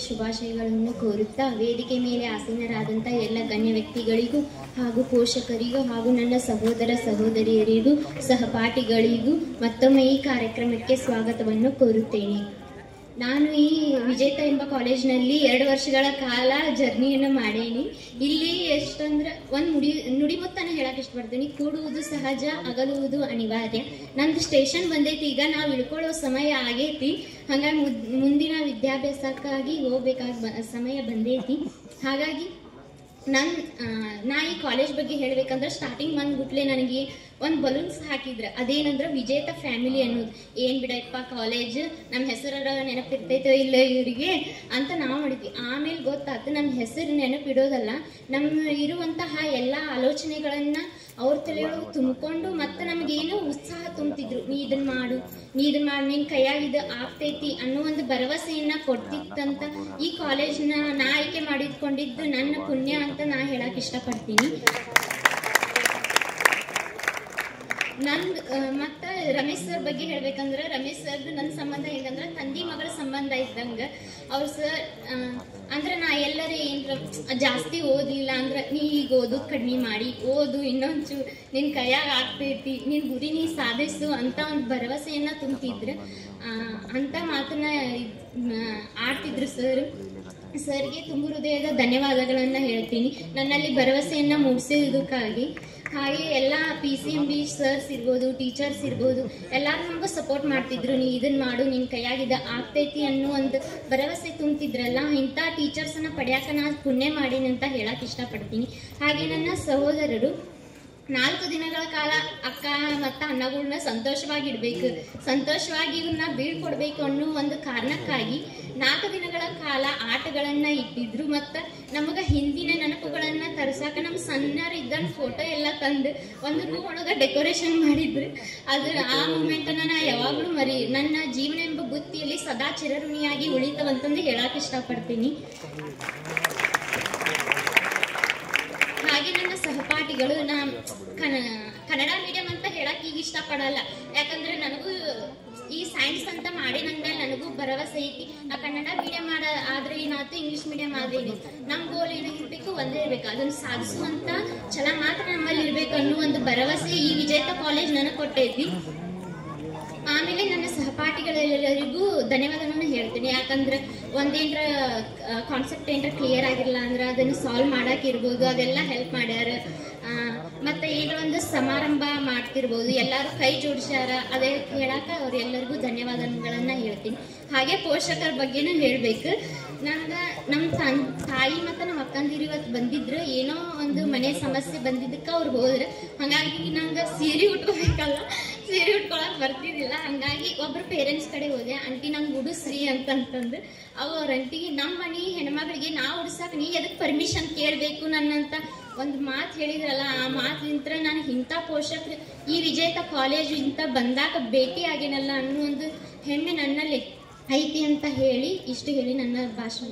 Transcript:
ಶುಭಾಶಯಗಳನ್ನು ಕೋರುತ್ತಾ ವೇದಿಕೆ ಮೇಲೆ ಆಸೀನರಾದಂಥ ಎಲ್ಲ ಗಣ್ಯ ವ್ಯಕ್ತಿಗಳಿಗೂ ಹಾಗೂ ಪೋಷಕರಿಗೂ ಹಾಗೂ ನನ್ನ ಸಹೋದರ ಸಹೋದರಿಯರಿಗೂ ಸಹಪಾಠಿಗಳಿಗೂ ಮತ್ತೊಮ್ಮೆ ಈ ಕಾರ್ಯಕ್ರಮಕ್ಕೆ ಸ್ವಾಗತವನ್ನು ಕೋರುತ್ತೇನೆ. ನಾನು ಈ ವಿಜೇತ ಎಂಬ ಕಾಲೇಜಿನಲ್ಲಿ 2 ವರ್ಷಗಳ ಕಾಲ ಜರ್ನಿಯನ್ನು ಮಾಡೇನಿ. ಇಲ್ಲಿ ಎಷ್ಟಂದ್ರೆ ಒಂದು ನುಡಿಮುತ್ತನ್ನು ಹೇಳಕ್ಕೆ ಇಷ್ಟಪಡ್ತೀನಿ. ಕೂಡುವುದು ಸಹಜ, ಅಗಲುವುದು ಅನಿವಾರ್ಯ. ನಂದು ಸ್ಟೇಷನ್ ಬಂದೈತಿ, ಈಗ ನಾವು ಇಳ್ಕೊಳ್ಳೋ ಸಮಯ ಆಗೈತಿ. ಹಾಗಾಗಿ ಮುಂದಿನ ವಿದ್ಯಾಭ್ಯಾಸಕ್ಕಾಗಿ ಹೋಗ್ಬೇಕಾದ ಸಮಯ ಬಂದೈತಿ. ಹಾಗಾಗಿ ನಾ ಈ ಕಾಲೇಜ್ ಬಗ್ಗೆ ಹೇಳ್ಬೇಕಂದ್ರೆ ಸ್ಟಾರ್ಟಿಂಗ್ ಬಂದ್ಬಿಟ್ಲೆ ನನಗೆ ಒಂದು ಬಲೂನ್ಸ್ ಹಾಕಿದ್ರೆ ಅದೇನಂದ್ರೆ ವಿಜೇತ ಫ್ಯಾಮಿಲಿ ಅನ್ನೋದು. ಏನ್ ಬಿಡಪ್ಪ ಕಾಲೇಜ್, ನಮ್ಮ ಹೆಸರ ನೆನಪಿರ್ತೈತೋ ಇಲ್ಲ ಇವರಿಗೆ ಅಂತ ನಾವು ಮಾಡಿದ್ವಿ. ಆಮೇಲೆ ಗೊತ್ತಾಯ್ತು ನಮ್ಮ ಹೆಸರು ನೆನಪಿಡೋದಲ್ಲ, ನಮ್ಮ ಇರುವಂತಹ ಎಲ್ಲ ಆಲೋಚನೆಗಳನ್ನ ಅವ್ರ ತಲೆಯೊಳಗೆ ತುಂಬಿಕೊಂಡು ಮತ್ತೆ ನಮಗೇನೋ ಉತ್ಸಾಹ ತುಂಬ್ತಿದ್ರು. ನೀ ಇದನ್ನ ಮಾಡು, ನಿನ್ ಕೈಯಾಗಿದ್ದು ಆಗ್ತೈತಿ ಅನ್ನೋ ಒಂದು ಭರವಸೆಯನ್ನ ಕೊಡ್ತಿತ್ತಂತ ಈ ಕಾಲೇಜ್ನ ನಾ ಆಯ್ಕೆ ಮಾಡಿದ್ಕೊಂಡಿದ್ದು ನನ್ನ ಪುಣ್ಯ ಅಂತ ನಾ ಹೇಳಕ್ ಇಷ್ಟಪಡ್ತೀನಿ. ಮತ್ತೆ ರಮೇಶ್ ಸರ್ ಬಗ್ಗೆ ಹೇಳ್ಬೇಕಂದ್ರೆ ರಮೇಶ್ ಸರ್ ನನ್ನ ಸಂಬಂಧ ಹೆಂಗಂದ್ರೆ ತಂದಿ ಮಗಳ ಸಂಬಂಧ ಇದ್ದಂಗ. ಅವ್ರ ಸರ್ ಅಂದ್ರೆ ನಾ ಎಲ್ಲರ ಏನ್ರ ಜಾಸ್ತಿ ಓದಿಲ್ಲ ಅಂದ್ರೆ ನೀ ಈಗ ಓದೋದು ಕಡಿಮೆ ಮಾಡಿ, ಓದು ಇನ್ನೊಂಚು ನಿನ್ ಕೈಯಾಗ ಆಗ್ತೈತಿ, ನಿನ್ ಗುರಿ ನೀ ಸಾಧಿಸು ಅಂತ ಒಂದು ಭರವಸೆಯನ್ನ ತುಂಬ್ತಿದ್ರು. ಅಂತ ಮಾತನ್ನ ಆಡ್ತಿದ್ರು ಸರ್. ಸರ್ಗೆ ತುಂಬ ಹೃದಯದ ಧನ್ಯವಾದಗಳನ್ನ ಹೇಳ್ತೀನಿ ನನ್ನಲ್ಲಿ ಭರವಸೆಯನ್ನ ಮೂಡಿಸಿದ್ದಕ್ಕಾಗಿ. ಹಾಗೆ ಎಲ್ಲ PCMB ಸರ್ಸ್ ಇರ್ಬೋದು, ಟೀಚರ್ಸ್ ಇರ್ಬೋದು, ಎಲ್ಲಾರು ನಮಗೂ ಸಪೋರ್ಟ್ ಮಾಡ್ತಿದ್ರು. ನೀ ಇದನ್ನ ಮಾಡು, ನಿನ್ ಕೈಯಾಗಿದ್ದ ಆಗ್ತೈತಿ ಅನ್ನೋ ಒಂದು ಭರವಸೆ ತುಂಬ್ತಿದ್ರಲ್ಲ. ಇಂಥ ಟೀಚರ್ಸನ್ನ ಪಡೆಯಾಕ ನಾ ಪುಣ್ಯ ಮಾಡೀನಿ ಅಂತ ಹೇಳಕ್ ಇಷ್ಟಪಡ್ತೀನಿ. ಹಾಗೆ ನನ್ನ ಸಹೋದರರು 4 ದಿನಗಳ ಕಾಲ ಅಕ್ಕ ಮತ್ತು ಅಣ್ಣಗಳನ್ನ ಸಂತೋಷವಾಗಿಡ್ಬೇಕು, ಸಂತೋಷವಾಗಿ ಇವ್ರನ್ನ ಬೀಳ್ಕೊಡ್ಬೇಕು ಅನ್ನೋ ಒಂದು ಕಾರಣಕ್ಕಾಗಿ 4 ದಿನಗಳ ಕಾಲ ಆಟಗಳನ್ನ ಇಟ್ಟಿದ್ರು. ಮತ್ತು ನಮಗ ಹಿಂದಿನ ನೆನಪುಗಳನ್ನ ತರ್ಸಾಕ ನಮ್ಮ ಸಣ್ಣರಿದ್ದಂಗೆ ಫೋಟೋ ಎಲ್ಲ ತಂದು ಒಂದು ರೂಮ್ ಒಳಗೆ ಡೆಕೋರೇಷನ್ ಮಾಡಿದ್ರು. ಆ ಮೂಮೆಂಟನ್ನು ನಾ ಯಾವಾಗಲೂ ನನ್ನ ಜೀವನ ಎಂಬ ಬುತ್ತಿಯಲ್ಲಿ ಸದಾ ಚಿರಋಣಿಯಾಗಿ ಉಳಿತವಂತಂದು ಹೇಳಕ್ ಇಷ್ಟಪಡ್ತೀನಿ. ಹಾಗೆ ನನ್ನ ಸಹಪಾಠಿಗಳು, ನಾ ಕನ್ನಡ ಮೀಡಿಯಂ ಅಂತ ಹೇಳಕ್ ಈಗ ಇಷ್ಟಪಡಲ್ಲ, ಯಾಕಂದ್ರೆ ನನಗೂ ಈ ಸೈನ್ಸ್ ಅಂತ ಮಾಡಿ ನಂದ್ಮೇಲೆ ನನಗೂ ಭರವಸೆ ಐತಿ. ನಾ ಕನ್ನಡ ಮೀಡಿಯಂ ಆದ್ರೆ ಏನಾಯ್ತು, ಇಂಗ್ಲಿಷ್ ಮೀಡಿಯಂ ಆದ್ರೇನು, ನಮ್ ಗೋಲ್ ಏನಾಗಿರ್ಬೇಕು, ಒಂದೇ ಇರ್ಬೇಕು. ಅದನ್ನ ಸಾಧಿಸುವಂತ ಛಲ ಮಾತ್ರ ನಮ್ಮಲ್ಲಿ ಇರ್ಬೇಕು ಅನ್ನೋ ಒಂದು ಭರವಸೆ ಈ ವಿಜೇತ ಕಾಲೇಜ್ ನನಗೆ ಕೊಟ್ಟೈತಿ. ಆಮೇಲೆ ನನ್ನ ಸಹಪಾಠಿಗಳೆಲ್ಲರಿಗೂ ಧನ್ಯವಾದಗಳನ್ನ ಹೇಳ್ತೀನಿ. ಯಾಕಂದ್ರೆ ಒಂದೇನ್ರ ಕಾನ್ಸೆಪ್ಟ್ ಏನ್ರ ಕ್ಲಿಯರ್ ಆಗಿರಲ್ಲ ಅಂದ್ರೆ ಅದನ್ನು ಸಾಲ್ವ್ ಮಾಡಕ್ ಇರ್ಬೋದು, ಅದೆಲ್ಲ ಹೆಲ್ಪ್ ಮಾಡ್ಯಾರ. ಮತ್ತೆ ಏನೋ ಒಂದು ಸಮಾರಂಭ ಮಾಡ್ತಿರ್ಬೋದು, ಎಲ್ಲರೂ ಕೈ ಜೋಡಿಸ್ಯಾರ, ಅದೇ ಹೇಳಾಕ ಅವ್ರೆಲ್ಲರಿಗೂ ಧನ್ಯವಾದಗಳನ್ನ ಹೇಳ್ತೀನಿ. ಹಾಗೆ ಪೋಷಕರ ಬಗ್ಗೆನೂ ಹೇಳ್ಬೇಕು. ನಮ್ಮ ತಾಯಿ ಮತ್ತು ನಮ್ಮ ಅಕ್ಕಂದಿರು ಇವತ್ತು ಬಂದಿದ್ರು. ಏನೋ ಒಂದು ಮನೆ ಸಮಸ್ಯೆ ಬಂದಿದ್ದಕ್ಕೆ ಅವ್ರು ಹೋದ್ರು. ಹಾಗಾಗಿ ನಂಗೆ ಸೀರೆ ಉಟ್ಕೋಬೇಕಲ್ಲ, ಸೀರೆ ಉಟ್ಕೊಳಕ್ ಬರ್ತಿದ್ದಿಲ್ಲ. ಹಂಗಾಗಿ ಒಬ್ರು ಪೇರೆಂಟ್ಸ್ ಕಡೆ ಹೋದೆ. ಆಂಟಿ ನಂಗೆ ಉಡಿಸ್ರಿ ಅಂತಂತಂದು ಅವ್ರ ಅಂಟಿಗೆ ನಮ್ಮ ಮನೆ ಹೆಣ್ಮಗಳಿಗೆ ನಾವು ಉಡ್ಸಕ್ ನೀ ಎದಕ್ಕೆ ಪರ್ಮಿಷನ್ ಕೇಳಬೇಕು ನನ್ನಂತ ಒಂದು ಮಾತು ಹೇಳಿದ್ರಲ್ಲ. ಆ ಮಾತಿನಿಂದ ನಾನು ಇಂಥ ಪೋಷಕರು ಈ ವಿಜೇತ ಕಾಲೇಜ್ ಇಂಥ ಬಂದಾಗ ಭೇಟಿ ಆಗೇನಲ್ಲ ಅನ್ನೋ ಒಂದು ಹೆಮ್ಮೆ ನನ್ನಲ್ಲಿ ಐತಿ ಅಂತ ಹೇಳಿ ಇಷ್ಟು ಹೇಳಿ ನನ್ನ ಭಾಷಣ